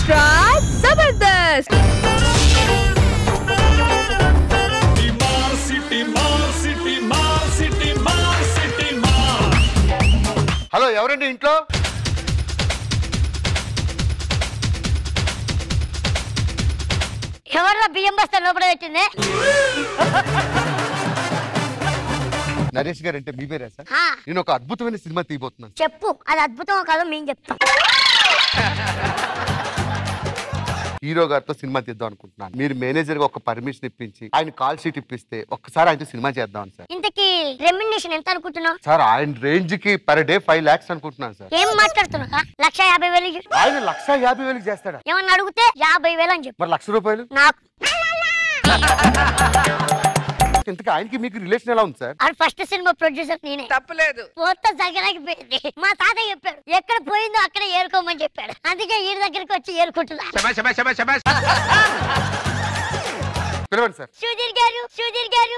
Subscribe Zabardast. Hello ఎవరండి ఇంట్లో? ఎవర్రా బియ్యం బస్తా లోపల పెట్టింది? నరేష్ గారు అంటే మీ పేరే సార్? నేను ఒక అద్భుతమైన సినిమా తీయబోతున్నాను. చెప్పు, అది అద్భుతం కాదు మేము చెప్తాం. హీరో గారితో సినిమా తీద్దాం అనుకుంటున్నాను. మీరు మేనేజర్ గా ఒక పర్మిషన్ ఇప్పించి ఆయన కాల్ షీట్ ఇప్పిస్తే ఒక్కసారి ఆయనతో సినిమా చేద్దాం సార్. ఇంతకీ రెమ్యునరేషన్ ఎంత అనుకుంటున్నావు? సార్ ఆయన రేంజ్ కి పర్ డే 5 lakhs అనుకుంటున్నాను సార్. ఏం మాట్లాడుతున్నా? 1,50,000. ఆయన 1,50,000 చేస్తాడా? ఏమన్నా అడిగితే 50,000 అని చెప్పు. మరి ₹1,00,000 నాకు ఇంతకీ ఆయనకి మీకు రిలేషన్ ఎలా ఉంది సార్? అది ఫస్ట్ సినిమా ప్రొడ్యూసర్ నేనే. తప్పలేదు. మొత్తం జగరాగిపోయింది. మా తాత చెప్పాడు, ఎక్కడ పోయిందో అక్కడ ఏరుకోమని చెప్పాడు. అందుకే ఈ దగ్గరికి వచ్చి ఏరుకుంటున్నా. పిలవండి సార్. సుధీర్ గారు, సుధీర్ గారు.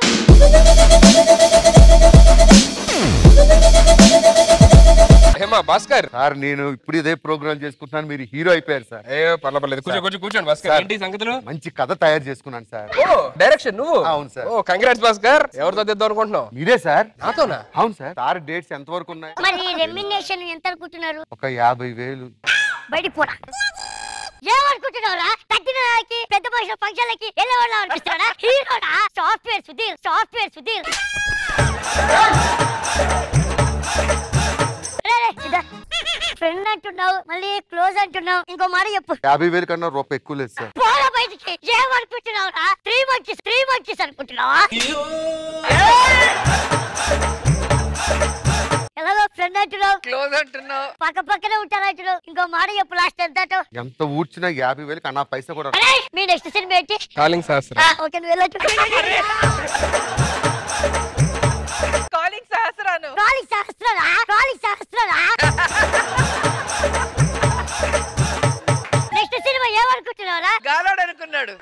ఏమా భాస్కర్ సార్ నేను ఇప్పుడు ఇదే ప్రోగ్రామ్ చేసుకుంటున్నాను, మీరు హీరో అయిపోయారు సార్. ఏ పర్లేదు కూర్చోండి భాస్కర్. ఏంటి సంగతులు? మంచి కథ తయారు చేసుకున్నాను సార్. ఓ డైరెక్షన్ నువ్వు? అవును సార్. ఓ కంగ్రాట్స్ భాస్కర్. ఎవరితో తెద్దాం అనుకుంటున్నావు? మీరే సార్. నాతోనా? అవును సార్. సార్ డేట్స్ ఎంత వరకు ఉన్నాయి? మరి రెమ్యునరేషన్ ఎంత అనుకుంటున్నారు? ఒక 50,000. బయటికి పోరా. ఏమనుకుంటున్నావురా? తగ్గిన దానికి పెద్ద మనుషుల ఫంక్షన్లకి వెళ్ళేవాళ్ళ అనిపిస్తున్నాడా? హీరోడా? Software Sudheer, software Sudheer. Friend అంటున్నావు, మళ్ళీ క్లోజ్ అంటున్నావు. ఇంకో మాట చెప్పు. 50,000 కన్నా రూపాయి ఎక్కువ లేదు సార్. పోరా బయటికి. ఏమనుకుంటున్నావురా? 3 months అనుకుంటున్నావా? ఎలాగో ఫ్రెండ్ అంటున్నావు, క్లోజ్ అంటున్నావు, పక్క పక్కనే ఉంటారంటున్నావు. ఇంకో మాట చెప్పు. లాస్ట్ ఎంత ఊడ్చినా 50,000 కన్నా పైసా కూడా. మీ నెక్స్ట్ సినిమా ఏంటి? కాలింగ్ శాస్త్ర. ఓకే నువ్వు వెళ్ళొచ్చు. కాలింగ్ సహస్రాను. కాలింగ్ సహస్రనా? కాలింగ్ సహస్రనా? నెక్స్ట్ సినిమా ఏమనుకుంటున్నావురా? గాలోడు అనుకున్నాడు.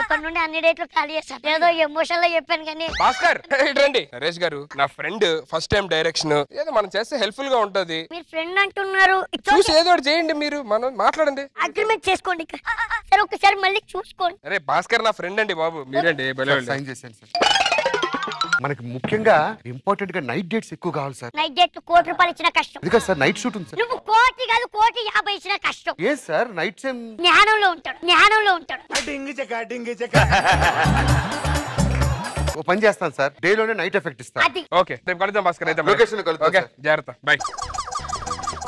ఎప్పటి నుండి అన్ని డేట్లు ఖాళీ చేస్తాను. ఏదో ఎమోషన్ లో చెప్పాను కానీ. భాస్కర్ రండి. నరేష్ గారు నా ఫ్రెండ్, ఫస్ట్ టైం డైరెక్షన్, ఏదో మనం చేస్తే హెల్ప్ఫుల్ గా ఉంటది. మీరు ఫ్రెండ్ అంటున్నారు, చూసి ఏదో ఒకటి చేయండి. మీరు మనం మాట్లాడండి, అగ్రిమెంట్ చేసుకోండి. సరే ఒకసారి మళ్ళీ చూసుకోండి. అరే భాస్కర్ నా ఫ్రెండ్ అండి బాబు. మీరండి సైన్ చేశాను సార్. మనకి ముఖ్యంగా ఇంపార్టెంట్ గా నైట్ డేట్స్ ఎక్కువ కావాలి సార్. నైట్ డేట్ ₹1,00,000 ఇచ్చిన కష్టం. ఎందుకంటే సార్ నైట్ షూట్ ఉంది సార్. నువ్వు 1,00,000 కాదు 1,50,000 ఇచ్చిన కష్టం. ఏ సార్ నైట్ సేమ్ జ్ఞానంలో ఉంటాడు, జ్ఞానంలో ఉంటాడు. ఓ పని చేస్తాను సార్, డే లోనే నైట్ ఎఫెక్ట్ ఇస్తాను. అది ఓకే రేపు కలుద్దాం భాస్కర్. అయితే లొకేషన్ కలుద్దాం. ఓకే జాగ్రత్త, బై.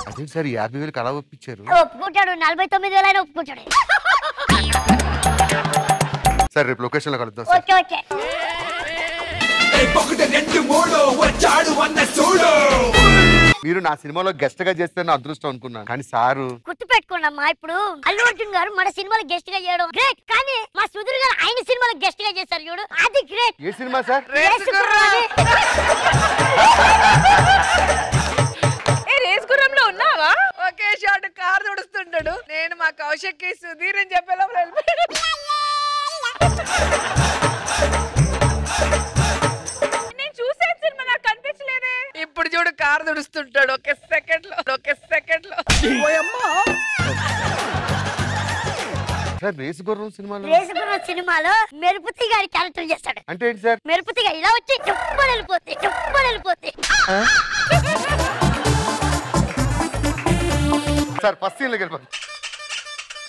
అదే సార్ 50,000 అలా ఒప్పించారు. ఒప్పుకుంటాడు. 49,000 అయినా ఒప్పుకుంటాడు. సార్ రేపు లొకేషన్ లో కలుద్దాం సార్. Okay okay. మీరు నా సినిమాలో గెస్ట్ గా చేస్తే నా అదృష్టం అనుకున్నాను, కానీ సారు గుర్తు పెట్టుకోండమ్మా. ఇప్పుడు అల్లు అర్జున్ గారు మన సినిమాలో గెస్ట్ గా చేయడం గ్రేట్, కానీ మా సుధీర్ గారు ఆయన సినిమాలో గెస్ట్ గా చేశారు చూడు, అది గ్రేట్. ఏ సినిమా సార్? రేస్ గుర్రంలో ఉన్నావా? ఒకే షాట్ కార్ తుడుస్తుంటాడు. నేను మా కౌశక్ సుధీర్ అని చెప్పే లోపల వెళ్ళిపోయాడు. నేను చూసాను సినిమా, నాకు కనిపించలేదే. ఇప్పుడు చూడు కార్ తుడుస్తుంటాడు ఒక సెకండ్ లో. సార్ రేసు గుర్రం సినిమాలో రేసుగుర్రం సినిమాలో మెరుపుతి గారి క్యారెక్టర్ చేస్తాడు. అంటే ఏంటి సార్? మెరుపుతిగా ఇలా వచ్చి చెప్పుకొని వెళ్ళిపోతే. సార్ ఫస్ట్ సీన్ లోకి వెళ్ళిపోతుంది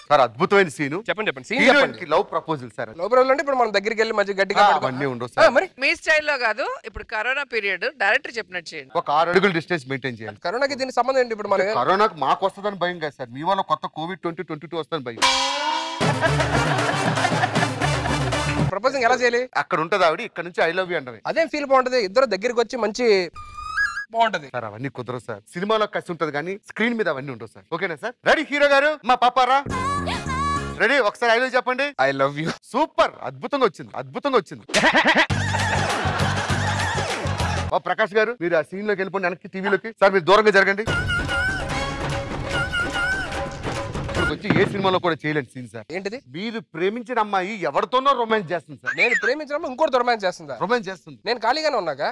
సార్. అద్భుతమైన సీను. చెప్పండి సీన్ హీరోయిన్ చెప్పండి. కి love proposal sir. Love problem అంటే ఇప్పుడు మనం దగ్గరికి వెళ్ళి మంచి గట్టిగా అవన్నీ ఉండవు సార్. మరి మీ స్టైల్లో కాదు, ఇప్పుడు కరోనా పీరియడ్ డైరెక్టర్ చెప్పినట్టు చేయండి. ఒక 6 అడుగుల డిస్టెన్స్ మెయింటైన్ చేయాలి. కరోనాకి దీనికి సంబంధం ఏంటి? ఇప్పుడు మనం కరోనాకు మాకు వస్తుందని భయం కాదు సార్, మీ వల్ల కొత్త కోవిడ్ 2022 వస్తుందని భయం. ప్రపోజింగ్ ఎలా చేయాలి? అక్కడ ఉంటది ఆవిడ, ఇక్కడ నుంచి ఐ లవ్ యూ అంటది. అదేం ఫీల్ బాగుంటది? ఇద్దరు దగ్గరికి వచ్చి మంచి బాగుంటది సార్. అవన్నీ కుదరవు సార్, సినిమాలో కసి ఉంటది కానీ స్క్రీన్ మీద అవన్నీ ఉండవు సార్. ఓకేనా సార్? రెడీ హీరో గారు? మా పాపారా రెడీ? ఒకసారి ఐ లవ్ చెప్పండి. I love you. సూపర్, అద్భుతంగా వచ్చింది. ఓ ప్రకాష్ గారు మీరు ఆ సీన్ లోకి వెళ్ళిపోండి, వెనక్కి టీవీలోకి. సార్ మీరు దూరంగా జరగండి. ఇప్పటికి వచ్చి ఏ సినిమాలో కూడా చేయలేదు సీన్ సార్. ఏంటిది? మీరు ప్రేమించిన అమ్మాయి ఎవరితోనో రొమాన్స్ చేస్తుంది సార్. నేను ప్రేమించిన ఇంకోటి రొమాన్స్ చేస్తుందా? రొమాన్స్ చేస్తుంది. నేను ఖాళీగానే ఉన్నాగా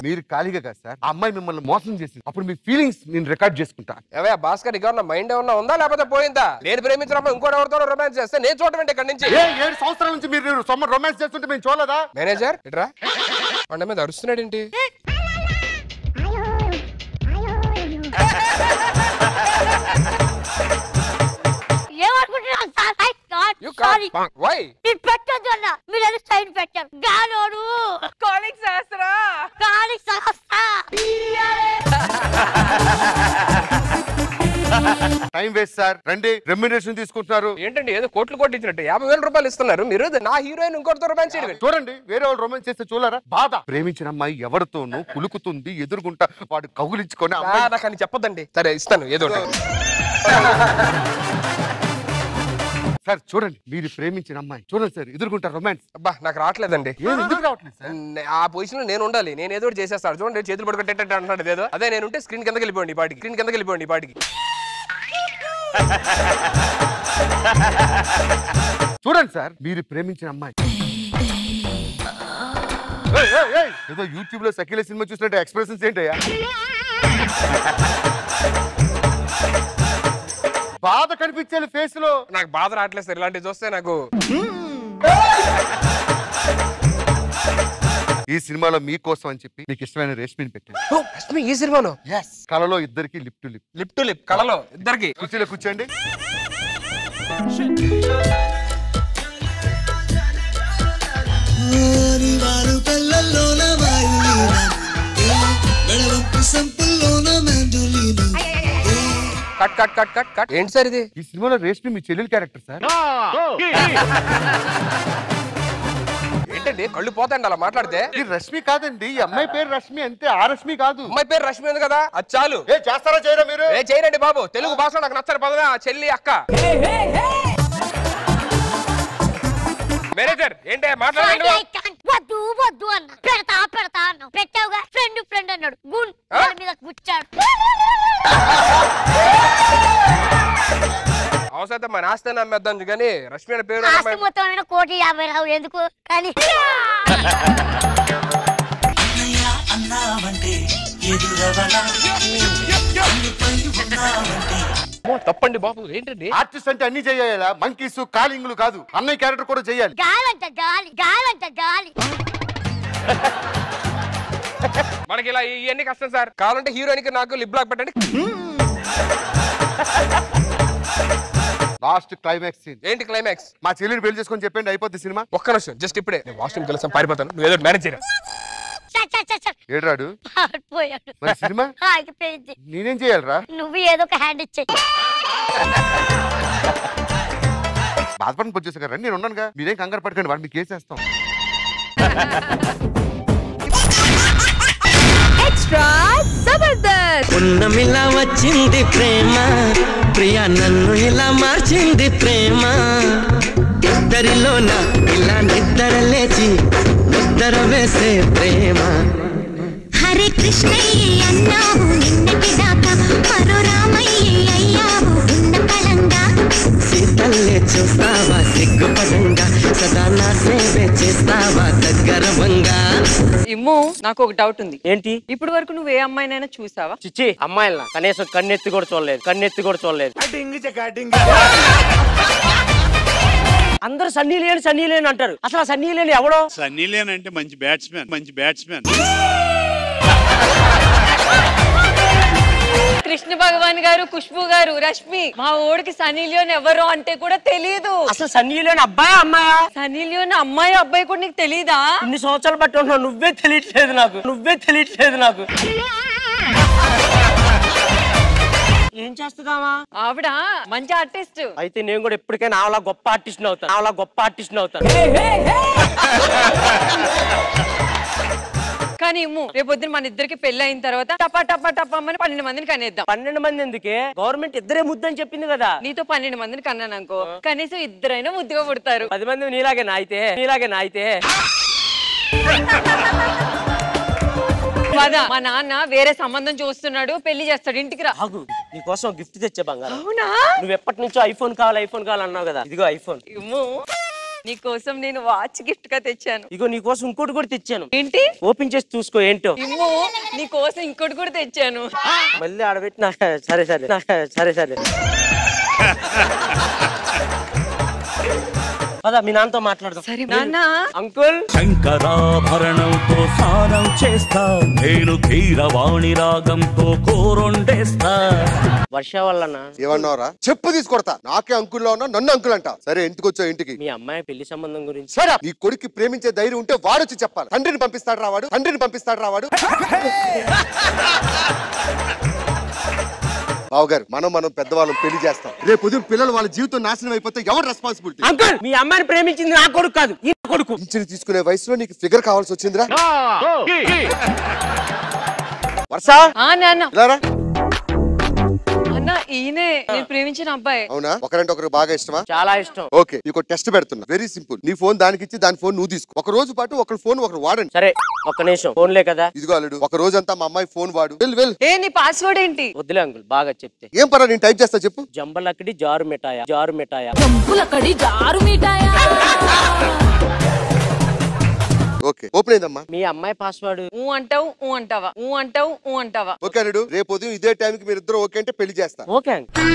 మీరు ఖాళీగా కాదు సార్, ఆ అమ్మాయి మిమ్మల్ని మోసం చేసింది. అప్పుడు మీ ఫీలింగ్స్ నేను రికార్డ్ చేసుకుంటా. ఏవయ్యా భాస్కర్, ఇక ఉన్న మైండ్ ఏమన్నా ఉందా లేకపోతే పోయిందా? నేను ప్రేమించిన అమ్మాయి ఇంకోటి ఎవరితో రొమాన్స్ చేస్తే నేను చూడటం ఇక్కడ నుంచి 7 సంవత్సరాల నుంచి మీరు రొమాన్స్ చేస్తుంటే మేము చూడలేదా? మేనేజర్ ఇట్రా, వంట మీద అరుస్తున్నాడు ఏంటి? పెట్టద్దు అన్న, మీరు సైన్ పెట్టారు. గాలోడు కాలింగ్ శాస్త్ర టైం వేస్ట్ సార్. రండి, రెమ్యునరేషన్ తీసుకుంటున్నారు. ఏంటండి ఏదో కోట్లు కొట్టించినట్టు 50,000 రూపాయలు ఇస్తున్నారు మీరు. నా హీరోయిన్ ఇంకోటితో రొమాన్స్ చేయడం చూడండి. వేరే వాళ్ళు రొమాన్స్ చేస్తే చూడరా? బాధ. ప్రేమించిన అమ్మాయి ఎవరితోనూ కులుకుతుంది, ఎదురుగుంటా వాడు కౌగులించుకొని నాకని చెప్పదండి. సరే ఇస్తాను ఏదో సార్. చూడండి, మీరు ప్రేమించిన అమ్మాయి చూడండి సార్, ఎదుర్కొంటా రొమాన్స్. అబ్బా నాకు రావట్లేదండి. ఎందుకు రావట్లేదు సార్? ఆ పొజిషన్ లో నేను ఉండాలి. నేను ఏదో చేసేస్తాను. చూడండి చేతులు పడుకుంటే అంటున్నాడు ఏదో. అదే నేను ఉంటే స్క్రీన్ కిందకి వెళ్ళిపోండి ఈ పాటికి. చూడండి సార్, మీరు ప్రేమించిన అమ్మాయి ఏదో యూట్యూబ్ లో సకీల సినిమా చూసినట్టు ఎక్స్ప్రెషన్స్ ఏంటయ్యా? బాధ కనిపించాలి ఫేస్ లో. నాకు బాధ రావట్లేదు సార్, ఇలాంటివి చూస్తే నాకు. ఈ సినిమాలో మీకోసం అని చెప్పి మీకు ఇష్టమైన రేష్మిని పెట్టాను. ఈ సినిమాలో కళలో ఇద్దరికి లిప్ టు లిప్ కళలో ఇద్దరికి. కుర్చీలో కూర్చోండి. కట్. ఏంటి సార్ ఇది? ఈ సినిమాలో రేష్మి మీ చెల్లెలు క్యారెక్టర్ సార్. ఏంటండి కళ్ళు పోతాయండి అలా మాట్లాడితే? ఈ రష్మి కాదండి, ఈ అమ్మాయి పేరు రష్మి అంతే, ఆ రష్మి కాదు. అమ్మాయి పేరు రష్మి ఉంది కదా, అది చాలు. చేస్తారా చేయరా మీరు? చేయరండి బాబు, తెలుగు భాష నాకు నచ్చని పదమే చెల్లి అక్క. మేనేజర్ ఏంటి మాట్లాడండి. వద్దు అన్న, పెడతా అన్న. పెట్టావుగా, ఫ్రెండ్ అన్నాడు. మీద కూర్చాడు. అవసరం మన ఆస్తి నమ్మేద్దాం కానీ రష్మి అనే పేరు మొత్తం 1,50,000 ఎందుకు కానీ. తప్పండి బాబు. ఏంటండి ఆర్టిస్ట్ అంటే అన్ని చేయాలా? మంకీస్ కాలింగ్లు కాదు, అన్నయ్య క్యారెక్టర్ కూడా చేయాలి. గాలంట గాలి. మనకి ఇలా ఇవన్నీ కష్టం సార్. కావాలంటే హీరోయిన్ కి నాకు లిప్ లాక్ పెట్టండి. Last climax scene. ఏంటి క్లైమాక్స్? మా చెల్లిని పెళ్లి చేసుకొని చెప్పండి, అయిపోద్ది సినిమా. ఒక్క నిమిషం జస్ట్ ఇప్పుడే వాష్రూమ్ కలిసాం, పారిపోతాను. నువ్వు ఏదో మేనేజ్ చేయరా. ఏడ్రాడు మరి సినిమా ఆగిపోయింది. నేనేం చేయాలరా? నువ్వు ఏదో ఒక హ్యాండ్ ఇచ్చేయి. బాధపడిన పొచ్చేసా రండి, నేను ఉన్నానుగా, మీరేం కంగారు పడకండి, వాడు మీకు కేసేస్తాం. ఎక్స్ట్రా జబర్దస్త్. ఉన్నమిలా వచ్చింది ప్రేమ, ప్రియా నన్ను ఇలా మార్చింది ప్రేమ. ఇద్దరిలోన ఇలా నిద్ర లేచి ముద్దర వేసే ప్రేమ. హరే కృష్ణయ్య అన్నావు నిన్నటి దాకా, మరో రామయ్య అయ్యావు ఉన్న పలంగా. సీతల్లే చూస్తావా సిగ్గుపడంగా, సదా నా సేవే చేస్తావా దగ్గరవంగా. ఇమ్ము, నాకు ఒక డౌట్ ఉంది. ఏంటి? ఇప్పుడు వరకు నువ్వు ఏ అమ్మాయినైనా చూసావా? చిచ్చి, అమ్మాయిలా కనీసం కన్నెత్తి కూడా చూడలేదు. అందరూ సన్నీ లేని అంటారు, అసలు సన్నీ లేని ఎవడో? సన్నీ లేన్ అంటే మంచి బ్యాట్స్మెన్. కృష్ణ భగవాన్ గారు, ఖుష్బు గారు, రష్మి, మా ఓడికి సన్నీ లియోన్ ఎవరో అంటే కూడా తెలీదు. అసలు సన్నీ లేని అబ్బాయి అమ్మాయా? సన్నీ లియోన్ అమ్మాయి అబ్బాయి కూడా నీకు తెలీదా? ఇన్ని సంవత్సరాలు బట్టి ఉంటున్నావు, నువ్వే తెలియట్లేదు నాకు. ఏం చేస్తుందామా? ఆవిడ మంచి ఆర్టిస్ట్. అయితే నేను కూడా ఎప్పటికైనా ఆవిడ గొప్ప ఆర్టిస్ట్ అవుతాను. కానీ ఇమ్ము, రేపొద్దున మన ఇద్దరికి పెళ్లి అయిన తర్వాత టపా 12 మందిని కనేద్దాం. 12 మంది ఎందుకే? గవర్నమెంట్ ఇద్దరే ముద్దని చెప్పింది కదా. నీతో 12 మందిని కన్నాను అనుకో, కనీసం ఇద్దరైనా ముద్దుగా పుడతారు. 10 మంది నీలాగే నా అయితే పద, మా నాన్న వేరే సంబంధం చూస్తున్నాడు, పెళ్లి చేస్తాడు, ఇంటికి రా. ఆగు, నీకోసం గిఫ్ట్ తెచ్చే బంగారం. అవునా? నువ్వు ఎప్పటి నుంచో ఐఫోన్ కావాలన్నావు కదా, ఇదిగో ఐఫోన్. ఏమో, నీకోసం నేను వాచ్ గిఫ్ట్ గా తెచ్చాను. ఇగో నీకోసం ఇంకోటి కూడా తెచ్చాను. ఏంటి? ఓపెన్ చేసి చూసుకో ఏంటో. ఏమో, నీకోసం ఇంకోటి కూడా తెచ్చాను. మళ్ళీ ఆడబెట్టినా సరే సరే పద, మీ నాన్నతో మాట్లాడదాం. సరే నాన్న. అంకుల్, శంకరాభరణంతో స్నానం చేస్తా, నేను కీరవాణి రాగంతో కూరొండేస్తా. వర్ష వల్లనా? ఏమన్నావురా? చెప్పు తీసుకొడతా. నాకే అంకుల్లో ఉన్నా, నన్ను అంకుల్ అంట. సరే, ఇంటికి వచ్చావు. ఇంటికి మీ అమ్మాయి పెళ్లి సంబంధం గురించి. సరే, నీ కొడుకు ప్రేమించే ధైర్యం ఉంటే వాడొచ్చి చెప్పాలి. తండ్రిని పంపిస్తాడు రావాడు. బావగారు, మనం పెద్దవాళ్ళం పెళ్లి చేస్తాం. రేపు ఉదయం పిల్లలు వాళ్ళ జీవితం నాశనం అయిపోతే ఎవరు రెస్పాన్సిబిలిటీ? అంకుల్, మీ అమ్మాయిని ప్రేమించింది నా కొడుకు కాదు, ఈ కొడుకు. పింఛను తీసుకునే వయసులో నీకు ఫిగర్ కావాల్సి వచ్చిందిరా. వర్ష, నాన్న. ఇలారా. అన్న, ఈయనే నేను ప్రేమించిన అబ్బాయి. అవునా? ఒకరంటే ఒకరు బాగా ఇష్టమా? చాలా ఇష్టం. ఓకే, నీకు టెస్ట్ పెడుతున్నా. Very simple. నీ ఫోన్ దానికి ఇచ్చి దాని ఫోన్ నువ్వు తీసుకో. ఒక రోజు పాటు ఒకరి ఫోన్ ఒకరు వాడండి. సరే, ఒక్క నిమిషం. ఫోన్లే కదా. ఇదిగో అల్లుడు, ఒక రోజంతా మా అమ్మాయి ఫోన్ వాడు. వెళ్ళు. ఏ, నీ పాస్వర్డ్ ఏంటి? వద్దులే అంకుల్, బాగా చెప్తే. ఏం పర్వాలేదు, నేను టైప్ చేస్తా, చెప్పు. జంబలక్కడి జారు మిఠాయ. ఓకే, ఓపెన్ అయిందమ్మా. మీ అమ్మాయి పాస్వర్డ్. ఊ అంటావా? ఓకే అల్లుడు, రేపు ఉదయం ఇదే టైంకి మీరు ఇద్దరు ఓకే అంటే పెళ్లి చేస్తా. Okay uncle.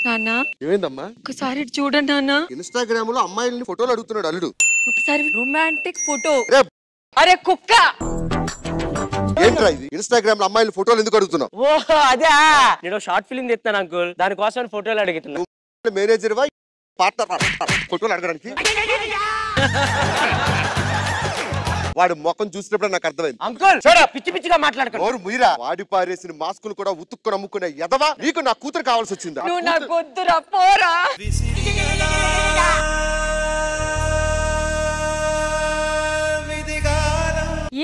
నాన్న, ఏమైందమ్మా? ఒకసారి ఇటు చూడండి నాన్న. ఇన్స్టాగ్రామ్ లో అమ్మాయిల్ని ఫోటోలు అడుగుతున్నాడు అల్లుడు. ఒకసారి రొమాంటిక్ ఫోటో. రే, అరే కుక్క, ఏంట్రా ఇది? ఇన్స్టాగ్రామ్ లో అమ్మాయిలు ఫోటోలు ఎందుకు అడుగుతున్నావు? ఓహో అదే, నేను షార్ట్ ఫిల్మ్ తెస్తాను అంకుల్, దానికోసం ఫోటోలు అడుగుతున్నా. మేనేజర్ వా పార్ట్నర్ ఫోటోలు అడగడానికి? వాడు ముఖం చూసినప్పుడు నాకు అర్థమైంది. అంకుల్, పిచ్చిగా మాట్లాడుకో. ముయిరా, వాడి పారేసిన మాస్కులు కూడా ఉతుక్కుని అమ్ముకునే ఎదవా. నీకు నా కూతురు కావాల్సి వచ్చిందా? నువ్వు నాకు వద్దురా, పోరా.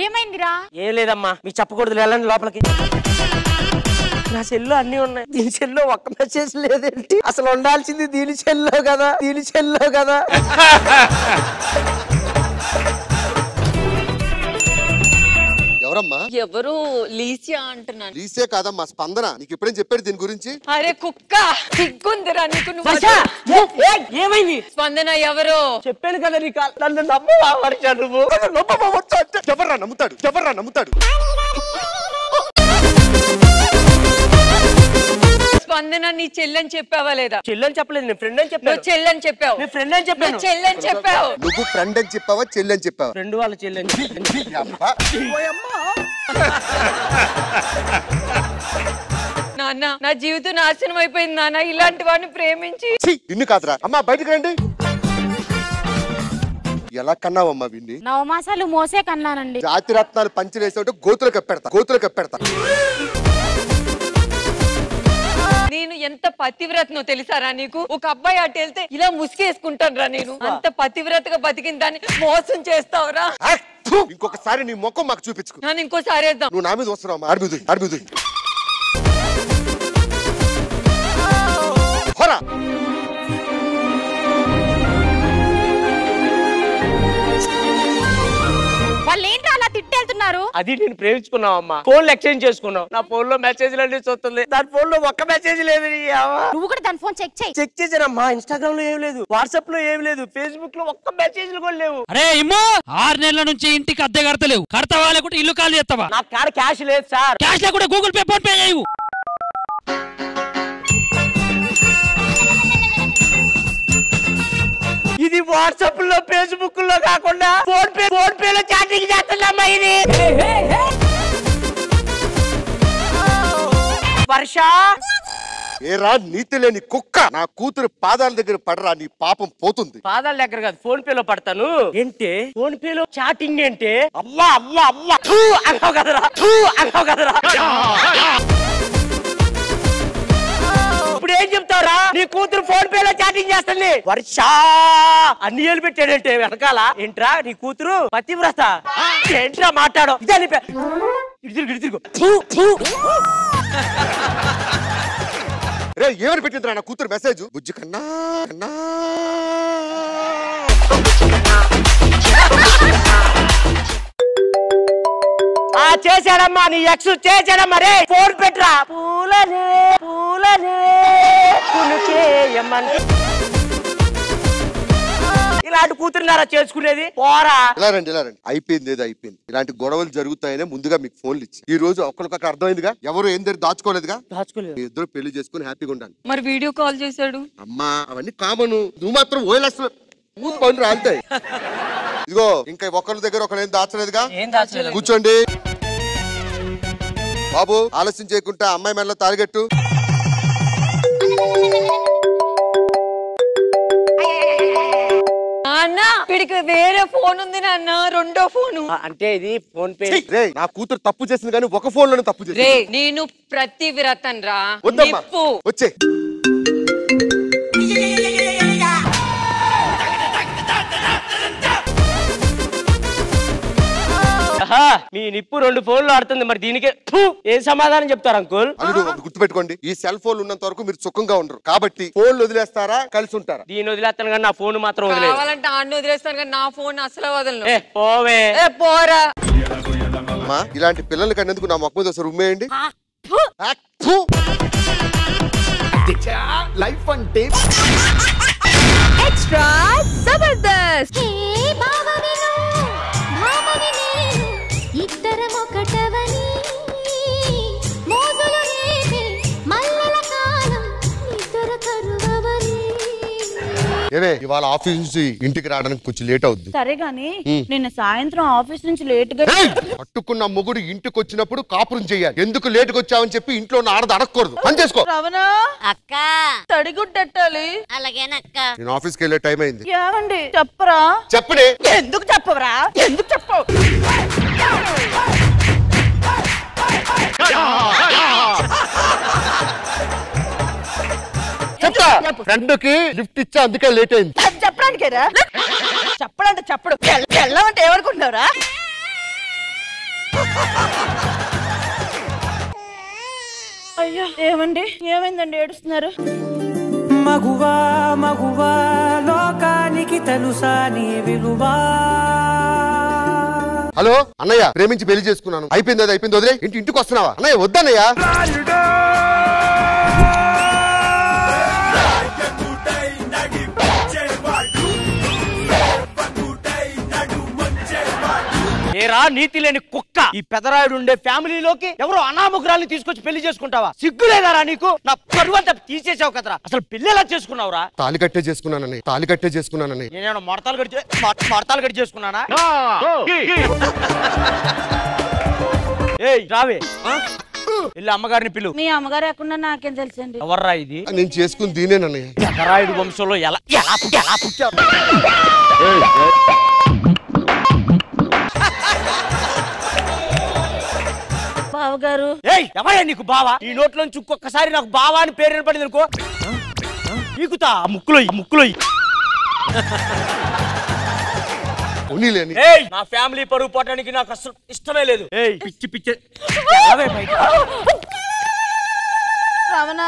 ఏమైందిరా? ఏం లేదమ్మా, మీకు చెప్పకూడదు, వెళ్ళండి లోపలికి. నా సెల్లో అన్ని ఉన్నాయి, దీని సెల్లో ఒక్క మెసేజ్ లేదేంటి? అసలు ఉండాల్సింది దీని సెల్లో కదా. ఎవరమ్మా? ఎవరు? లీసియా అంటున్నాను. లీసే కాదమ్మా, స్పందన. నీకు ఎప్పుడేం చెప్పాడు దీని గురించి? అరే కుక్క, సిగ్గుందిరా నీకు. ఏమైంది? స్పందన ఎవరు? చెప్పాను కదా నీకు, నన్ను నమ్మవా వర్ష? నువ్వు ఎవర్రా నమ్ముతాడు? స్పందన నీ చెల్లెని చెప్పావా లేదా? చెల్లని చెప్పలేదు, నేను ఫ్రెండ్ అని చెప్పాను. నువ్వు చెల్లని చెప్పావు. నేను ఫ్రెండ్ అని చెప్పాను. చెల్లని చెప్పావు. నువ్వు ఫ్రెండ్ అని చెప్పావా, చెల్లి అని చెప్పావా? ఫ్రెండ్ వాళ్ళ చెల్లని. నాన్న, నా జీవితం నాశనం అయిపోయింది నాన్న, ఇలాంటి వాడిని ప్రేమించి. ఇన్ని కాదురా. అమ్మా బయటకు రండి. ఎలా కన్నావమ్మా వీడిని? 9 మాసాలు మోసే కన్నానండి. జాతి రత్నాలు పంచలేసే గోతులు కప్పెడతా. నేను ఎంత పతివ్రతనో తెలుసారా నీకు? ఒక అబ్బాయి అటు వెళ్తే ఇలా ముసుగేసుకుంటాను రా నేను. అంత పతివ్రతగా బతికిన దాన్ని మోసం చేస్తావురా. ఇంకొకసారి నీ ముఖం మాకు చూపించుకో. నన్ను ఇంకోసారి వేద్దాం. నువ్వు నా మీద వస్తున్నావు. అడుగుదు వాళ్ళు ఏంటో అలా తిట్టేళ్తున్నారు? అది నేను ప్రేమించుకున్నావు అమ్మా, ఫోన్లు ఎక్స్చేంజ్ చేసుకున్నావు. నా ఫోన్ లో మెసేజ్లు అన్ని చూస్తుంది, దాని ఫోన్ లో ఒక్క మెసేజ్ లేదు. నువ్వు కూడా దాని ఫోన్ చెక్ చేశానమ్మా. ఇన్స్టాగ్రామ్ లో ఏం లేదు, వాట్సాప్ లో ఏం లేదు, ఫేస్బుక్ లో ఒక్క మెసేజ్లు కూడా లేవు. అరే ఇమ్మో, 6 నెలల నుంచి ఇంటికి అద్దె కడతలేవు. కడతావా లేకుంటే ఇల్లు ఖాళీ చేస్తావా? నాకు కాడ క్యాష్ లేదు సార్. క్యాష్ లేకుండా గూగుల్ పే, ఫోన్ పే చేయవు. ఇది వాట్సాప్ లో ఫేస్బుక్ లో కాకుండా ఫోన్ పే లో చాటింగ్ చేస్తుందమ్మా ఇది. వర్ష, ఏరా నీతి లేని కుక్క, నా కూతురు పాదాల దగ్గర పడరా, నీ పాపం పోతుంది. పాదాల దగ్గర కాదు, ఫోన్ పే లో పడతాను. ఏంటే ఫోన్ పే లో చాటింగ్ అంటే? అమ్మా అన్నావు కదరా. ఇప్పుడు ఏం చెప్తావురా? నీ కూతురు ఫోన్ పే లో చాటింగ్ చేస్తుంది. వర్ష అన్ని ఏళ్ళు పెట్టాడంటే వెనకాల. ఏంట్రా నీ కూతురు పతివ్రత? ఏంట్రా మాట్లాడో? ఇదిగో రే, ఏమని పెట్టిందిరా నా కూతురు మెసేజ్? బుజ్జి కన్నా చేశాడమ్మా నీ ఎక్స్ చేశాడమ్మా రే ఫోన్ పెట్టరా పూలనే ఇలాంటి కూతురున్నారా చేసుకునేది పోరా. ఇలా రండి అయిపోయింది ఏదో అయిపోయింది. ఇలాంటి గొడవలు జరుగుతాయనే ముందుగా మీకు ఫోన్లు ఇచ్చి ఈ రోజు ఒక్కరికొక అర్థమైందిగా, ఎవరు ఏం దాచుకోలేదుగా. ఇద్దరు పెళ్లి చేసుకుని హ్యాపీగా ఉండాలి. మరి వీడియో కాల్ చేశాడు అమ్మా, అవన్నీ కామన్. నువ్వు మాత్రం ఓయలస్ మూతి పనులు రాలుతాయి. ఇదిగో ఇంకా ఒకరి దగ్గర ఒకరు ఏం దాచలేదుగా. కూర్చోండి బాబు, ఆలస్యం చేయకుండా అమ్మాయి మెడలో తాలిగట్టు. అన్న వీడికి వేరే ఫోన్ ఉంది నాన్న, రెండో ఫోను. అంటే ఇది ఫోన్ పే. నా కూతురు తప్పు చేసింది కానీ ఒక ఫోన్ లోనే తప్పు చేసింది. నేను ప్రతివ్రతన్ రా. వచ్చే మీ నిప్పు 2 ఫోన్లు ఆడుతుంది, మరి దీనికే ఏం సమాధానం చెప్తారు అంకుల్? గుర్తుపెట్టుకోండి, ఈ సెల్ ఫోన్ ఉన్నంత వరకు మీరు సుఖంగా ఉండరు. కాబట్టి ఫోన్ వదిలేస్తారా కలిసి ఉంటారా? దీన్ని వదిలేస్తాను కానీ నా ఫోన్ మాత్రం వదిలేదు. కావాలంటే ఆడిని వదిలేస్తాను కానీ నా ఫోన్ అసలు వదలను. పోవే పోరా. ఇలాంటి పిల్లలు కనేందుకు నా మొక్క మీద ఒకసారి ఉమ్మేయండి. లైఫ్ అంటే ఎక్స్ట్రా జబర్దస్త్. ఇద్దరం ఒకటవని మోజులు రేపే మల్లెల కాలం నిద్ర కరువవని. ఏవే ఇవాళ ఆఫీస్ నుంచి ఇంటికి రావడానికి కొంచెం లేట్ అవుద్ది. సరే గాని నిన్న సాయంత్రం ఆఫీస్ నుంచి లేట్ గా పట్టుకున్న మొగుడు ఇంటికి వచ్చినప్పుడు కాపురం చెయ్యాలి. ఎందుకు లేట్ గా వచ్చావని చెప్పి ఇంట్లో ఉన్న ఆడది అడగకూడదు. పని చేసుకో. రవణ అక్క తడిగుడ్డెట్టాలి. అలాగేనక్క. నేను ఆఫీస్కి వెళ్ళే టైం అయింది. ఏమండి చెప్పరా? చెప్పడే. ఎందుకు చెప్పవరా? ఎందుకు చెప్పవు? ఫ్రెండ్ కి లిఫ్ట్ ఇచ్చా, అందుకే లేట్ అయింది. చెప్పడానికేరా? చెప్పడంటే చెప్పడు. వెళ్ళమంటే ఏమనుకుంటున్నావురా? అయ్యో ఏమండి, ఏమైందండి ఏడుస్తున్నారు? మగువా మగువా లోకానికి తెలుసా నీ విలువా. హలో అన్నయ్య, ప్రేమించి పెళ్లి చేసుకున్నాను. అయిపోయింది, అది అయిపోయింది, వదిలే. ఇంటికి వస్తున్నావా? అన్నయ్య వద్దన్నయ్య. ఏరా నీతి లేని కుక్క, ఈ పెదరాయుడు ఉండే ఫ్యామిలీలోకి ఎవరో అనామకురాల్ని తీసుకొచ్చి పెళ్లి చేసుకుంటావా? సిగ్గులేదారా నీకు? నా పరువంతా తీసేసావు కదరా. అసలు పెళ్లి ఎలా చేసుకున్నావురా? తాలి కట్టే చేసుకున్నానని. తాలి కట్టే చేసుకున్నానని. నేనేమో మడతాలు కట్టి చేసుకున్నానా? ఏయ్ రావే, వెళ్ళి అమ్మగారిని పిలు. మీ అమ్మగారు ఎక్కడ నాకేం తెలుసండి. ఎవర్రా ఇది? నేను చేసుకుని దీనేనన్నయ్య. పెదరాయుడు వంశంలో ఎలా పుట్టావు? బావగారు. ఎవరయ్యా నీకు బావా? ఈ నోట్లోంచి ఇంకొకసారి నాకు బావా అని పేరు పడింది అనుకో, నీకుతా ముక్కులో. నా ఫ్యామిలీ పరువు పోవడానికి నాకు అసలు ఇష్టమే లేదు. పిచ్చి రమణ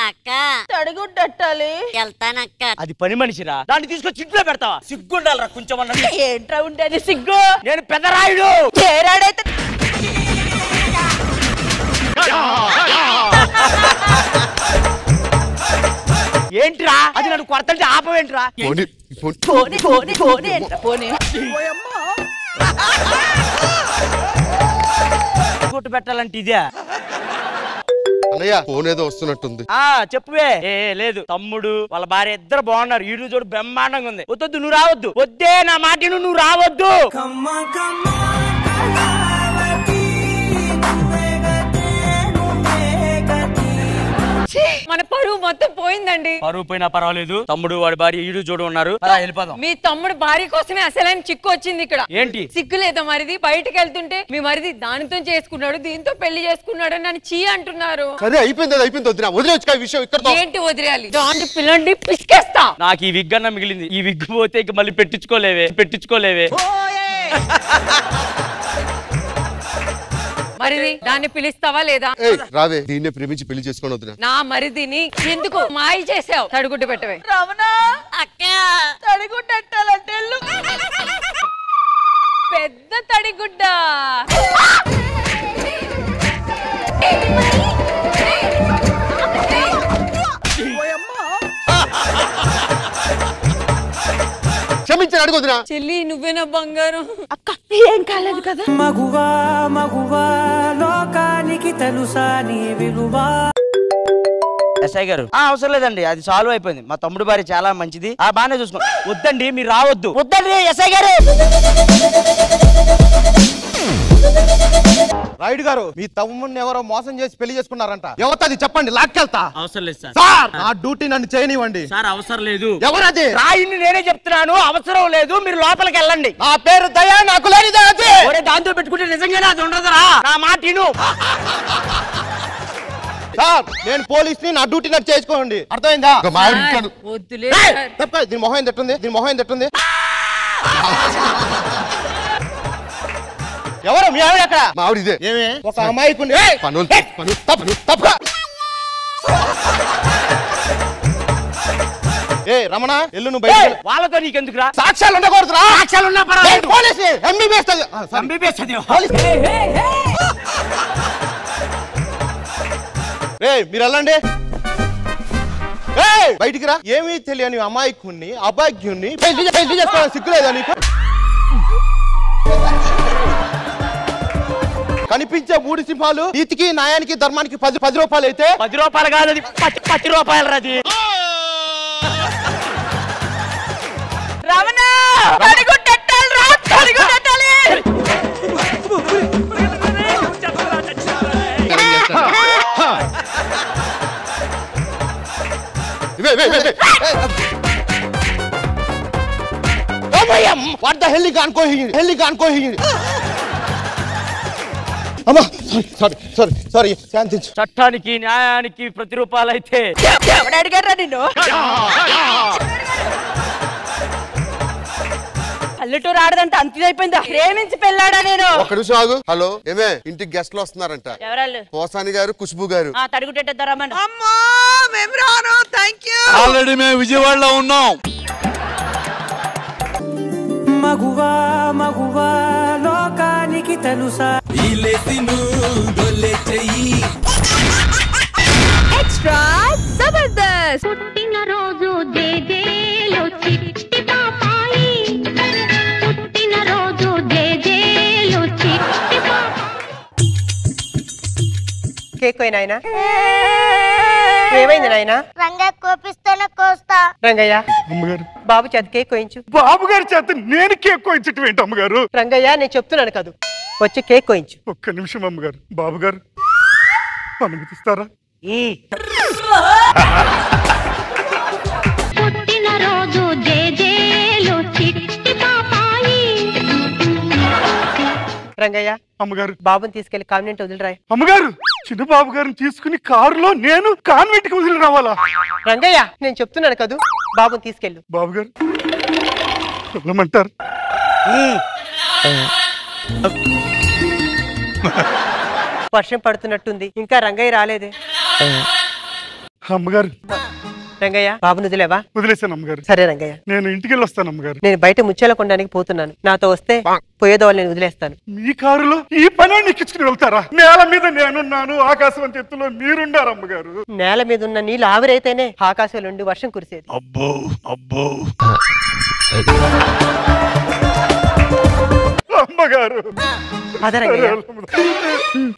అక్క తడిగుడ్డెట్టాలి. వెళ్తానక్క. అది పని మనిషిరా, దాన్ని తీసుకొచ్చి ఇంట్లో పెడతావా? సిగ్గుండాలరా కొంచెం అన్న. ఏంట్రా ఉండేది సిగ్గు? నేను పెదరాయుడు. చేరాడైతే ఏంట్రా అది? నన్ను కొడతంటే ఆపవేంట్రా? కొట్టు పెట్టాలంటే ఇదే. అన్నయ్య ఫోన్ ఏదో వస్తున్నట్టుంది. చెప్పువే. లేదు, తమ్ముడు వాళ్ళ భార్య ఇద్దరు బాగున్నారు. ఈడు చూడు బ్రహ్మాండంగా ఉంది. వద్దు నువ్వు రావద్దు. వద్దే నా మాట నువ్వు రావద్దు. మన పరువు మొత్తం పోయిందండి. పరువు పోయినా పర్వాలేదు, తమ్ముడు వాడి భార్య ఈడు చూడు ఉన్నారు. వెళ్ళిపోదాం. మీ తమ్ముడు భార్య కోసమే అసలైన చిక్కు వచ్చింది ఇక్కడ. ఏంటి సిగ్గు లేదా మరిది? బయటకు వెళ్తుంటే మీ మరిది దానితో చేసుకున్నాడు, దీంతో పెళ్లి చేసుకున్నాడు అని చీ అంటున్నారు. సరే అయిపోయింది, వదిలేవచ్చు ఈ విషయం ఇక్కడ. ఏంటి వదిలేయాలి? దాంట్లో పిల్లండి పిసికేస్తా. నాకు ఈ విగ్ అన్న మిగిలింది. ఈ విగ్ పోతే ఇక మళ్ళీ పెట్టించుకోలేవే. మరిది దాన్ని పిలుస్తావా లేదా? రావే, దీన్నే ప్రేమించి పెళ్లి చేసుకొని వద్దునా. నా మరిదిని ఎందుకు మాయ చేసావు? తడిగుడ్డు పెట్టవే. రమణ అక్క తడిగుడ్డెట్టాలంటే పెద్ద తడిగుడ్డ. క్షమించని అడుగుతున్నా. చెల్లి నువ్వేనా బంగారం? అక్క ఏం కాలేదు కదా. మగువా మగువా లోకానికి తెలుసా నీ విలువా. ఎస్ఐ గారు అవసరం లేదండి, అది సాల్వ్ అయిపోయింది. మా తమ్ముడు భార్య చాలా మంచిది, బాగానే చూసుకో. వద్దండి మీరు రావద్దు. వద్దండి ఎస్ఐ గారు. రాయుడు గారు మీ తమ్ముడిని ఎవరో మోసం చేసి పెళ్లి చేసుకున్నారంట. ఎవరది చెప్పండి, లాక్కెళ్తా. అవసరం లేదు సార్. సార్ నా డ్యూటీ నన్ను చేయనివ్వండి. సార్ అవసరం లేదు. ఎవరది? రాయుడిని నేనే చెప్తున్నాను, అవసరం లేదు, మీరు లోపలికి వెళ్ళండి. నా పేరు దయా, నాకు లేనిదే అది. దాంతో పెట్టుకుంటే నిజంగానే అది ఉండదురా. నా మాట విను. సార్ నేను పోలీస్ని, నా డ్యూటీ నాకు చేసుకోండి. అర్థమైందా? వద్దులే. దీని మొహం తట్టుంది, దీని మొహం తట్టుంది. ఎవరు మీ ఆవిడ అక్కడ? మా ఆవిడ ఇదే. ఏమే ఒక అమాయకుని ఏ రమణ ఎల్లు నువ్వు బయట. వాళ్ళతో నీకెందుకురా? సాక్ష్యాలు ఉండకూడదురా. సాక్ష్యాలు ఉన్నా పర్వాలేదు. పోలీసు ఎంబీబీఎస్ మీరు వెళ్ళండి. బయటికి రా. ఏమీ తెలియని అమాయకుణ్ణి అభాగ్యుణ్ణి పెళ్లి చేసుకోవడం సిగ్గులేదా నీకు? కనిపించే 3 సింహాలు నీతికి న్యాయానికి ధర్మానికి 10 రూపాయలు అయితే 10 రూపాయలు కాదు, అది 10 రూపాయలు రాది. రమణ వాట్ ద హెల్ కానుకోహింది. అమ్మా సారీ శాంతించు. చట్టానికి న్యాయానికి 10 రూపాయలు అయితే ఎవడు అడిగారా నిన్ను? పల్లెటూరు ఆడదంటే అంత అయిపోయిందా? ప్రేమించి పెళ్ళాడా నేను? ఒక్క నిమిషం ఆగు. హలో ఏమే, ఇంటికి గెస్ట్లు వస్తున్నారంట. ఎవరాళ్ళు? పోసాని గారు, ఖుష్బు గారు. తడుగుటేద్దారమ్మా. అమ్మా మేము రాను. థాంక్యూ. ఆల్రెడీ మేము విజయవాడలో ఉన్నాం. మగువా మగువా లోకానికి తెలుసా. ఎక్స్ట్రా జబర్దస్త్. పుట్టిన రోజు జేజేలో చిట్టి పాపాయి, పుట్టిన రోజు జేజేలో చిట్టి పాపాయి. కేక్ నాయనా, ఏమైంది నాయనా? రంగా కోపిస్తాను కోస్తా. రంగయ్య అమ్మగారు, బాబు చేత కేక్ కోయించు. బాబు గారి చేత నేను కేక్ కోయించటం ఏంటి అమ్మగారు? రంగయ్య నేను చెప్తున్నాను కదా, వచ్చి కేక్ కోయించు. ఒక్క నిమిషం అమ్మగారు. బాబు గారు అనుమతిస్తారా? పుట్టిన రోజు జేజేలో చిట్టి పాపాయి. రంగయ్య అమ్మగారు, బాబుని తీసుకెళ్లి కాన్వెంట్ వదిలిరాయి. అమ్మగారు చిన్న బాబు గారిని తీసుకుని కారులో నేను కాన్వెంట్ కి వదిలి రావాలా? రంగయ్య నేను చెప్తున్నాను కదా, బాబుని తీసుకెళ్ళు. బాబు గారు వెళ్ళమంటారు? వర్షం పడుతున్నట్టుంది, ఇంకా రంగయ్య రాలేదే. అమ్మగారు, రంగయ్య బాబుని వదిలేవా? వదిలేసాను అమ్మగారు. సరే రంగయ్య, నేను ఇంటికి వెళ్ళి వస్తాను అమ్మగారు. నేను బయట ముచ్చేల కొనడానికి పోతున్నాను, నాతో వస్తే పోయేదో వాళ్ళు నేను వదిలేస్తాను. మీ కారులో ఈ పని ఎక్కించుకుని వెళ్తారా? నేల మీద నేనున్నాను, ఆకాశం అంత ఎత్తులో మీరుండారు అమ్మగారు. నేల మీద ఉన్న నీళ్ళు ఆవిరైతేనే ఆకాశం నుండి వర్షం కురిసేది. అబ్బో అబ్బో అమ్మగారు. అదే రంగయ్య.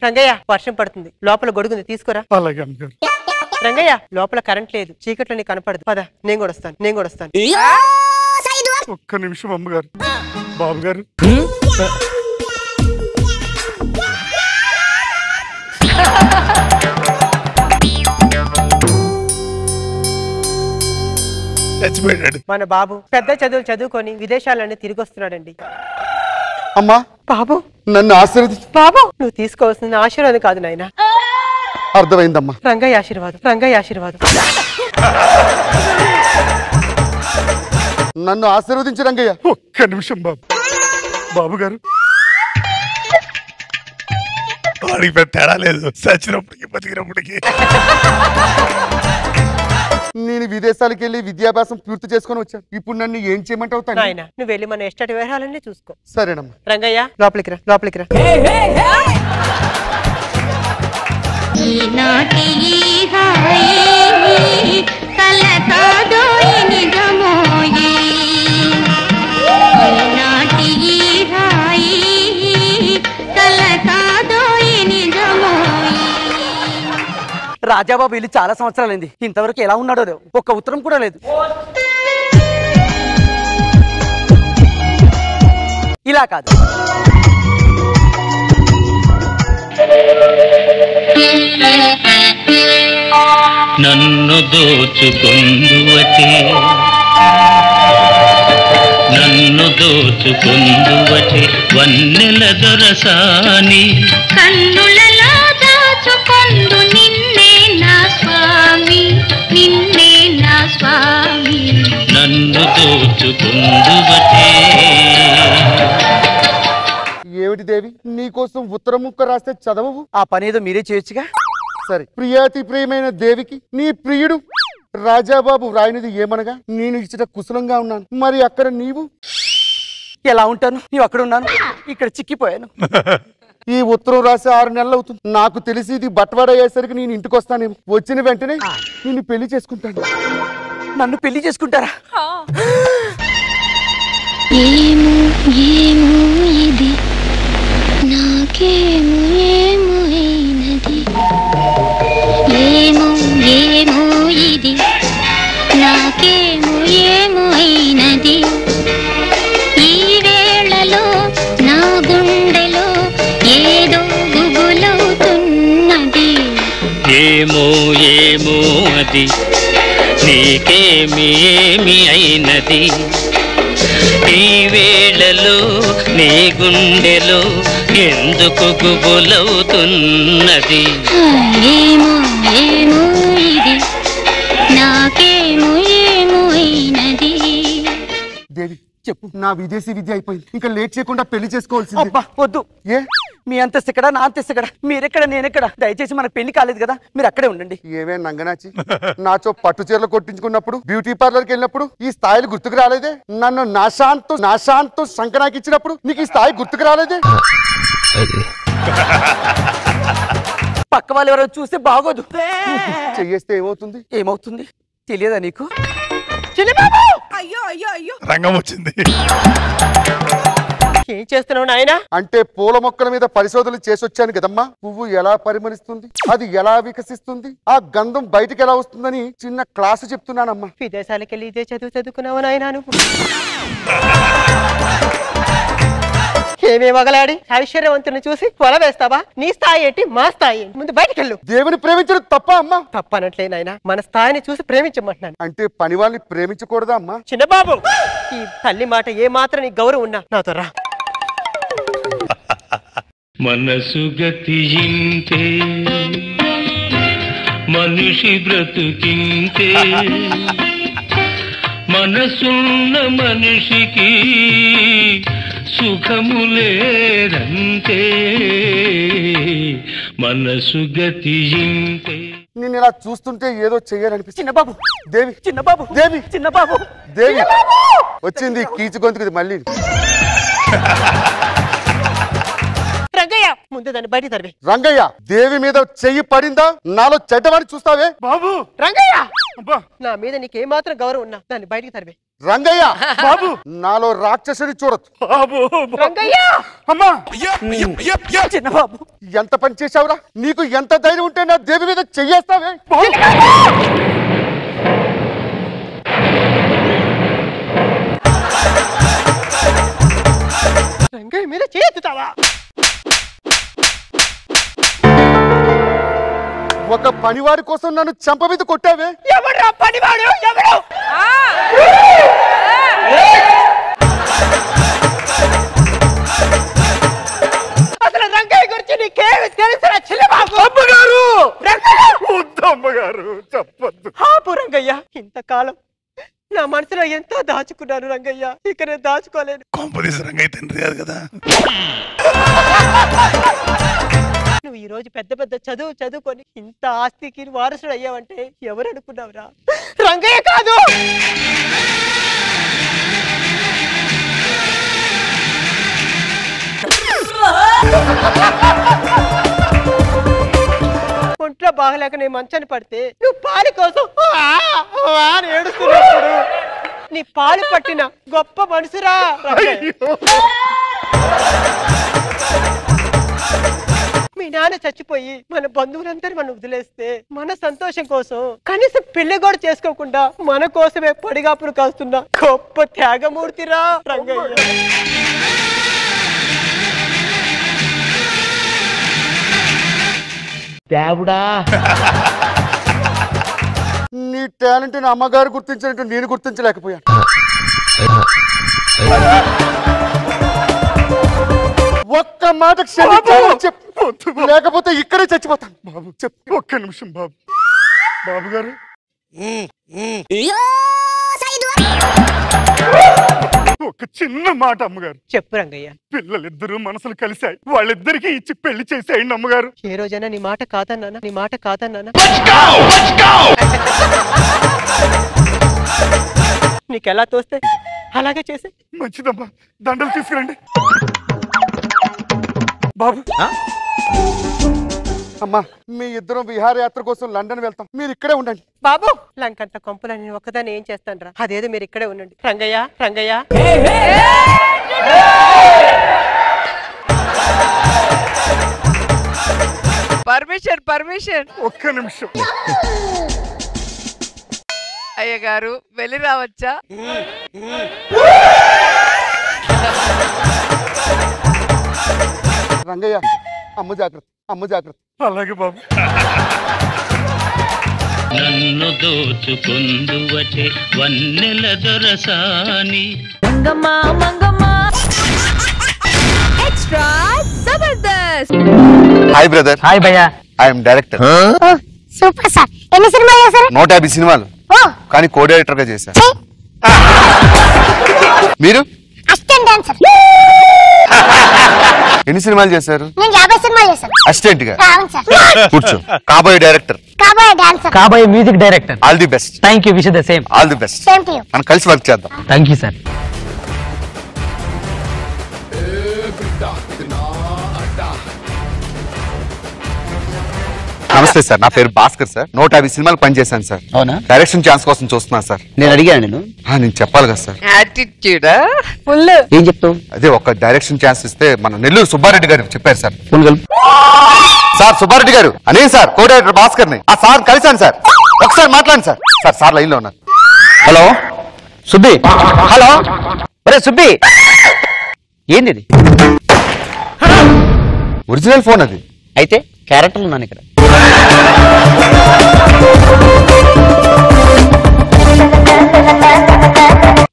రంగయ్య వర్షం పడుతుంది, లోపల గొడుగుంది తీసుకురా. అలాగే అమ్మగారు. రంగయ్య లోపల కరెంట్ లేదు, చీకట్లో నీకు కనపడదు. పద, నేను కూడా వస్తాను. ఒక్క నిమిషం అమ్మగారు. బాబు గారు, మన బాబు పెద్ద చదువులు చదువుకొని విదేశాలన్నీ తిరిగి వస్తున్నాడండి. అమ్మా బాబు నన్ను ఆశీర్వదించు. బాబు నువ్వు తీసుకోవాల్సిన ఆశీర్వాదం కాదు నాయన, అర్థమైందమ్మా. రంగయ్య ఆశీర్వాదం. నన్ను ఆశీర్వదించు రంగయ్య. ఒక్క నిమిషం బాబు. బాబు గారు, వాడికి పెద్ద తేడా లేదు, సచ్చినప్పటికి బతికినప్పటికి. నేను విదేశాలకు వెళ్ళి విద్యాభ్యాసం పూర్తి చేసుకొని వచ్చాను. ఇప్పుడు నన్ను ఏం చేయమంటావు తండ్రి? నాయన నువ్వు వెళ్ళి మన ఎస్టేట్ వ్యవహారాలన్నీ చూసుకో. సరేనమ్మా. రంగయ్య లోపలికి రా. ఈనాటి ఈ హాయి కల కాదోయి నిజమోయి ఈనాటి ఈ హాయి కల కాదోయి నిజమోయి. రాజాబాబు వెళ్ళి చాలా సంవత్సరాలైంది, ఇంతవరకు ఎలా ఉన్నాడో ఒక్క ఉత్తరం కూడా లేదు. ఇలా కాదు, నన్ను దోచుకొందువటే నన్ను దోచుకొందువటే వన్నెల దొరసాని కన్నులలో దాచుకొందు నిన్నే నా స్వామి నిన్నే నా స్వామి. నన్ను దోచుకొందువటే. ఏమిటి దేవి, నీకోసం ఉత్తరం ముక్క రాస్తే చదవవు? ఆ పనేదో మీరే చేయొచ్చుగా. సరే, ప్రియాతి ప్రియమైన దేవికి నీ ప్రియుడు రాజాబాబు వ్రాయినది ఏమనగా, నేను ఇచ్చట కుశలంగా ఉన్నాను, మరి అక్కడ నీవు? ఎలా ఉంటాను? నీవు అక్కడ ఉన్నాను, ఇక్కడ చిక్కిపోయాను. ఈ ఉత్తరం రాసి 6 నెలలు అవుతుంది. నాకు తెలిసి ఇది బట్వాడ అయ్యేసరికి నేను ఇంటికి వస్తానేమో. వచ్చిన వెంటనే నిన్ను పెళ్లి చేసుకుంటాను. నన్ను పెళ్లి చేసుకుంటారా? ఏమో ఏమో ఇది నాకేమో ఏమో అయినది ఏమో ఏమో ఇది నాకేమో ఏమో అయినది ఈ వేళలో నా గుండెలో ఏదో గుబులవుతున్నది ఏమో ఏమో అది నీకేమి ఏమి అయినది ఈ వేళలో నీ గుండెలో ఎందుకు గుబులవుతున్నది ఏమో ఏమో ఇది నాకేమో ఏమో అయినది. దేవి చెప్పు, నా విదేశీ విద్య అయిపోయింది, ఇంకా లేట్ చేయకుండా పెళ్లి చేసుకోవాల్సింది. అబ్బా వద్దు. ఏ మీ అంతస్తు ఎక్కడ, నా అంతస్తు ఎక్కడ, మీరెక్కడ నేనెక్కడ? దయచేసి మన పెళ్లి కాలేదు కదా, మీరు అక్కడే ఉండండి. ఏమే నంగనాచి, నాచో పట్టు చీరలు కొట్టించుకున్నప్పుడు, బ్యూటీ పార్లర్కి వెళ్ళినప్పుడు ఈ స్థాయిలు గుర్తుకు రాలేదే? నన్ను నాశాంతో సంకనాకి ఇచ్చినప్పుడు నీకు ఈ స్థాయి గుర్తుకు రాలేదే? పక్క వాళ్ళు ఎవరో చూస్తే బాగోదు. చెయ్యేస్తే ఏమవుతుంది? ఏమవుతుంది తెలియదా నీకు? అయ్యో అయ్యో అయ్యో, రంగం వచ్చింది. ఏం చేస్తున్నావు నాయనా? అంటే పూల మొక్కల మీద పరిశోధనలు చేసి వచ్చాను కదమ్మా. పువ్వు ఎలా పరిమళిస్తుంది, అది ఎలా వికసిస్తుంది, ఆ గంధం బయటికి ఎలా వస్తుందని చిన్న క్లాసు చెప్తున్నానమ్మా. విదేశాలకు వెళ్ళి ఇదే చదువుకున్నావు నాయనా నువ్వు? ఏమే మగలాడి ఐశ్వర్యవంతుని చూసి పొల వేస్తావా? నీ స్థాయి ఏంటి, మా స్థాయి ఏంటి? ముందు బయటకెళ్ళు. దేవుని ప్రేమించడం తప్ప అమ్మా? తప్పనట్లే నాయనా, మన స్థాయిని చూసి ప్రేమించమంటున్నాను. అంటే పని వాళ్ళని ప్రేమించకూడదా అమ్మా? చిన్నబాబు, ఈ తల్లి మాట ఏ మాత్రం నీ గౌరవం ఉన్నా నాతో రా. మనసు గతింతే మనిషి బ్రతుకింతే మనసున్న మనిషికి సుఖములేదంతే మనసు గతింతే. నేను ఇలా చూస్తుంటే ఏదో చెయ్యాలనిపిస్తుంది. చిన్నబాబు దేవి, చిన్నబాబు దేవి, చిన్నబాబు దేవి వచ్చింది కీచు గొంతుకుది మళ్ళీ. రంగయ్య, ముందు దాన్ని బయట తరివే. రంగయ్య, దేవి మీద చెయ్యి పడిందా నాలో చెడ్డవాడిని చూస్తావే? బాబు రంగయ్య, నా మీద నీకేమాత్రం గౌరవం ఉన్నా దాన్ని బయటికి తరివే. రంగయ్య బాబు, నాలో రాక్షసుని చూడొచ్చు. రంగయ్య, అమ్మా, చిన్నబాబు ఎంత పని చేశావురా? నీకు ఎంత ధైర్యం ఉంటే నా దేవి మీద చెయ్యేస్తావే? రంగయ్య మీద చేస్తావా? ఒక పనివాడి కోసం నన్ను చంప మీద కొట్టావే? ఎవడు పనివాడు? ఎవడు? అసలు రంగయ్య గురించి నీకేమి తెలుసురా చిన్నబాబు? అమ్మగారు, అమ్మగారు చెప్పొద్దు. ఆపు రంగయ్య, ఇంతకాలం నా మనసులో ఎంతో దాచుకున్నాను రంగయ్య, ఇక నేను దాచుకోలేను. కొంపదీసి రంగయ్య తండ్రి కాదు కదా. నువ్వు ఈ రోజు పెద్ద పెద్ద చదువుకొని ఇంత ఆస్తికి వారసుడు అయ్యావంటే ఎవరు అనుకున్నావురా? రంగయ్య కాదు. ఒంట్లో బాగలేక నేను మంచాన్ని పడితే నువ్వు పాలు కోసం అని ఏడుస్తున్నప్పుడు నీ పాలు పట్టిన గొప్ప మనసురా మీ నాన్న చచ్చిపోయి మన బంధువులందరూ మనం వదిలేస్తే మన సంతోషం కోసం కనీసం పెళ్లి కూడా చేసుకోకుండా మన కోసమే పడిగాపులు కాస్తున్న గొప్ప త్యాగమూర్తిరా రంగయ్య. దేవుడా నీ టాలెంట్ అమ్మగారు గుర్తించినట్టు నేను గుర్తించలేకపోయాను. ఒక్క మాట క్షమించాలని చెప్పు, లేకపోతే ఇక్కడే చచ్చిపోతాను. బాబు చెప్పు, ఒక్క నిమిషం బాబు. బాబు గారు ఒక చిన్న మాట అమ్మగారు. చెప్పు రంగయ్య. పిల్లలిద్దరూ మనసులు కలిశాయి, వాళ్ళిద్దరికి ఇచ్చి పెళ్లి చేసేయండి అమ్మగారు. ఏ రోజైనా నీ మాట కాదన్నానా? నీ మాట కాదన్నానా? నీకెలా తోస్తే అలాగే చేసే. మంచిదమ్మా, దండలు తీసుకురండి. బాబు అమ్మా, మీ ఇద్దరం విహారయాత్ర కోసం లండన్ వెళ్తాం, మీరు ఇక్కడే ఉండండి. బాబు లంకంత కొంపల నేను ఒక్కదాన్ని ఏం చేస్తాను రా. అదేదో మీరు ఇక్కడే ఉండండి. Rangaiah Rangaiah permission permission. ఒక్క నిమిషం. అయ్య గారు వెళ్ళి రావచ్చా? రంగయ్య, అమ్మ జాగ్రత్త, అమ్మ జాగ్రత్త. అలాగే బాబు. నన్ను దోచుకుందువటే వన్నెల దొరసాని మంగమ్మా మంగమ్మా extra Jabardasth. Hi brother. Hi భయ్యా. I'm director. Super sir. ఎన్ని సినిమాలు చేశారు? 150 సినిమాలు, కానీ కో డైరెక్టర్ గా చేశారు. మీరు? Assistant dancer. ఎన్ని సినిమాలు చేశారు? నేను 50 సినిమాలు చేశాను అసిస్టెంట్ గా. అవును సార్. కూర్చో. కాబోయే డైరెక్టర్, కాబోయే డాన్సర్, కాబోయే music director. All the best. Thank you. Wish the same. All the best. Same to you. మనం కలిసి వర్క్ చేద్దాం. Thank you sir. నమస్తే సార్, నా పేరు భాస్కర్ సార్. 150 సినిమాలు పనిచేశాను సార్. అవునా? డైరెక్షన్ ఛాన్స్ కోసం చూస్తున్నాను సార్. నేను అడిగాను నేను. నేను చెప్పాలి కదా సార్. Attitude full. ఏం చెప్తావు? అదే ఒక డైరెక్షన్ ఛాన్స్ ఇస్తే మన నెల్లూరు సుబ్బారెడ్డి గారు చెప్పారు సార్. ఫోన్ కలుపు. సార్ సుబ్బారెడ్డి గారు అనే సార్, కో డైరెక్టర్ భాస్కర్ ని. ఆ సార్ కలిశాను సార్, ఒకసారి మాట్లాడండి సార్. సార్ సార్ లైన్ లో ఉన్నారు. హలో సుబ్బి. హలో ఒరే సుబ్బి, ఏంది ఇది? ఒరిజినల్ ఫోన్ అది. అయితే క్యారెక్టర్ ఉన్నాను ఇక్కడ.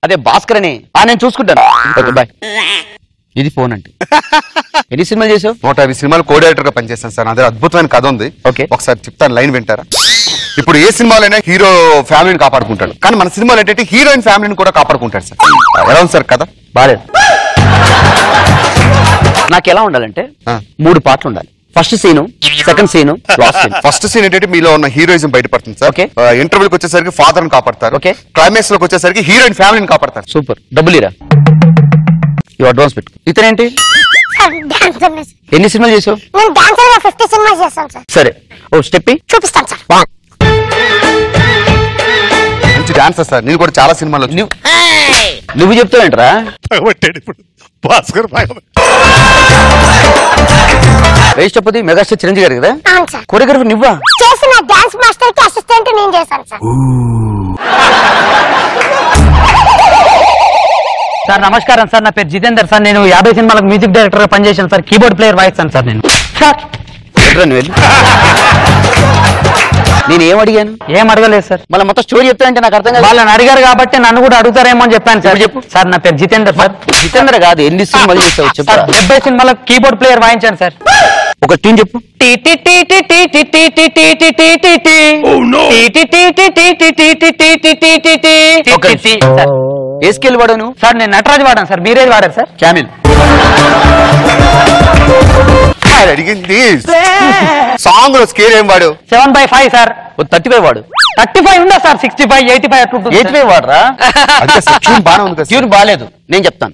అదే భాస్కర్ అని. నేను చూసుకుంటాను. Okay bye. ఇది ఫోన్ అంటే. ఎన్ని సినిమాలు చేసావు? 150 సినిమాలు కో డైరెక్టర్ గా పనిచేస్తాను సార్. అదే అద్భుతమైన కథ ఉంది. ఓకే, ఒకసారి చెప్తాను, లైన్ వింటారా? ఇప్పుడు ఏ సినిమాలైనా హీరో ఫ్యామిలీని కాపాడుకుంటాడు, కానీ మన సినిమాలు ఏంటంటే హీరోయిన్ ఫ్యామిలీని కూడా కాపాడుకుంటాడు సార్. ఎలా ఉంది సార్ కథ? బాలేదు. నాకు ఎలా ఉండాలంటే 3 పాటలు ఉండాలి. First scene, second scene, last scene. First scene ఏంటంటే మీలో ఉన్న హీరోయిజం బయటపడుతుంది సార్. ఇంటర్వ్యూకి వచ్చేసరికి ఫాదర్ ని కాపాడతారు. ఓకే. క్లైమాక్స్ లోకి వచ్చేసరికి హీరోయిన్ ఫ్యామిలీని కాపాడతారు. సూపర్. డబ్బులు ఇరా, ఇవి అడ్వాన్స్ పెట్టు. ఇతనేంటి? ఎన్ని సినిమాలు చేసావు? నేను డాన్సర్ గా 50 సినిమాలు చేశాను సార్. సరే, ఓ స్టెప్ చూపిస్తాను సార్. మంచి డాన్సర్ సార్. నేను కూడా చాలా సినిమాలు. నువ్వు చెప్తావేంట్రా? ఇప్పుడు భాస్కర్ రేష్టపతి మెగాస్టార్ చిరంజీవి గారు కదా అవును సార్. కొరియోగ్రఫీ నువ్వా? చేసిన డాన్స్ మాస్టర్ కి అసిస్టెంట్ నేను చేశాను సార్. సార్ నమస్కారం సార్, నా పేరు జితేందర్ సార్. నేను 50 సినిమాలకు మ్యూజిక్ డైరెక్టర్ గా పనిచేశాను సార్. కీబోర్డ్ ప్లేయర్ వాయిస్తాను సార్ నేను. నేను ఏం అడిగాను? ఏం అడగలేదు సార్. మళ్ళీ మొత్తం స్టోరీ చెప్తానంటే నాకు అర్థం కాదు. వాళ్ళని అడిగారు కాబట్టి నన్ను కూడా అడుగుతారేమో అని చెప్పాను సార్. చెప్పు సార్. నా పేరు జితేందర్ సార్. జితేందర్ కాదు, ఎన్ని సినిమాలు చేస్తావు చెప్పు. 70 సినిమాలకు కీబోర్డ్ ప్లేయర్ వాయించాను సార్. ఒక ట్యూన్ చెప్పు. ఏ స్కేల్ వాడాను సార్? నేను నటరాజు వాడాను సార్. మీరేది వాడారు సార్? క్యామిల్. అడిగింది సాంగ్ లో స్కేల్ ఏం వాడు? 7/5 సార్. 35 వాడు. 35 ఉందా సార్? 65, 85 అట్లా. 85 వాడరా? ట్యూన్ బాగానే ఉంది. ట్యూన్ బాగాలేదు, నేను చెప్తాను.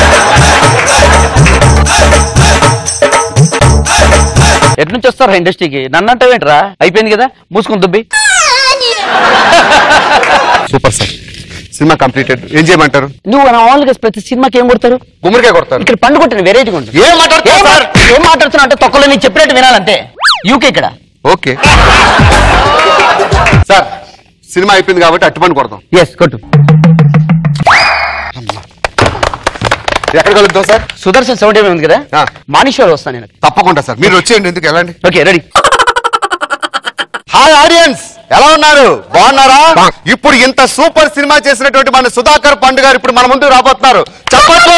ఎటు నుంచి వస్తారా ఇండస్ట్రీకి? నన్ను అంటావేంట్రా? అయిపోయింది కదా, మూసుకొని దుబ్బి. Super sir, cinema completed. ఏం చేయమంటారు? నువ్వు మామూలుగా ప్రతి సినిమాకి ఏం కొడతారు? గుమ్మడికాయ కొడతారు. ఇక్కడ పండు కొట్టిన వెరైటీగా ఉంటుంది. ఏం మాట్లాడుతున్నా అంటే తొక్కలో నీకు చెప్పినట్టు వినాలంతే. యూకే ఇక్కడ. ఓకే సార్, సినిమా అయిపోయింది కాబట్టి అట్టుపండు కొడతాం. ఎస్, కొట్టు. ఎక్కడ కలుద్దాం సార్? సుదర్శన్ సౌండ్ ఏమి ఉంది కదా, మానిషోలో వస్తాను నేను. తప్పకుండా సార్, మీరు వచ్చేయండి. ఎందుకు వెళ్ళండి. Okay, ready. హాయ్ ఆడియన్స్, ఎలా ఉన్నారు? బాగున్నారా? ఇప్పుడు ఇంత సూపర్ సినిమా చేసినటువంటి మన సుధాకర్ పండు గారు ఇప్పుడు మన ముందు రాబోతున్నారు. చెప్పట్లు.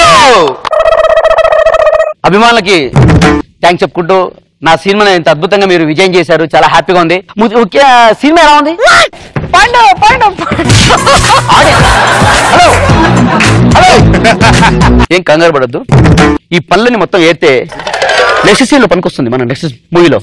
అభిమానులకి థ్యాంక్స్ చెప్పుకుంటూ నా సినిమాని ఇంత అద్భుతంగా మీరు విజయం చేశారు, చాలా హ్యాపీగా ఉంది. సినిమా ఎలా ఉంది? పండు పండు హలో హలో, ఏం కంగారు పడద్దు. ఈ పనులని మొత్తం ఏతే నెక్స్ట్ సీన్ లో పనికొస్తుంది మన నెక్స్ట్ మూవీలో.